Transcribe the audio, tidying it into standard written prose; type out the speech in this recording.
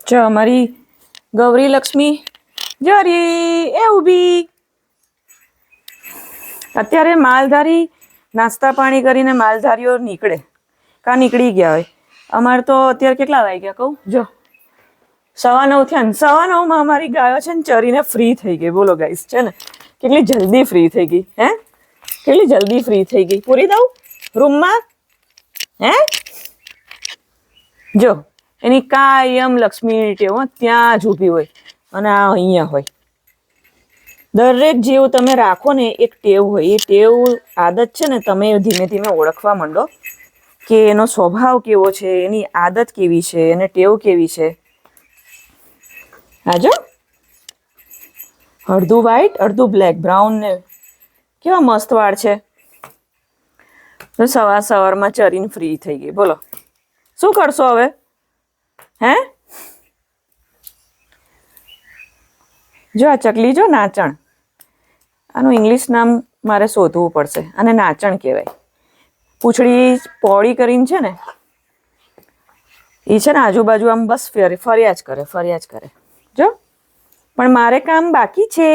જો અમારી ગૌરી લક્ષ્મી જરી એ ઊભી. અત્યારે માલધારી નાસ્તા પાણી કરીને માલધારીઓ નીકળે નીકળી ગયા હોય. અમારે તો અત્યારે કેટલા વાગ્યા કહું જો 9:15 થયા. 9:15 અમારી ગાયો છે ને ચરીને ફ્રી થઈ ગઈ. બોલો ગાઈસ, છે ને કેટલી જલ્દી ફ્રી થઈ ગઈ. કેટલી જલ્દી ફ્રી થઈ ગઈ. પૂરી દઉં રૂમમાં? જો એની કાયમ લક્ષ્મીની ટેવ ત્યાં જ ઊભી હોય અને આ અહીંયા હોય. દરેક જેવું તમે રાખો ને એક ટેવ હોય. એ ટેવ આદત છે ને તમે ધીમે ધીમે ઓળખવા માંડો કે એનો સ્વભાવ કેવો છે, એની આદત કેવી છે, એને ટેવ કેવી છે. હા જો અડધું વ્હાઈટ અડધું બ્લેક બ્રાઉન ને કેવા મસ્ત વાળ છે. સવારમાં ચરીને ફ્રી થઈ ગઈ. બોલો શું કરશો હવે? જો આ ચકલી જો નાચણ. આનું ઇંગ્લિશ નામ મારે શોધવું પડશે. આને નાચણ કહેવાય. પૂંછડી પોળી કરીને છે ને એ છે ને આજુબાજુ આમ બસ ફર્યા જ કરે. જો પણ મારે કામ બાકી છે.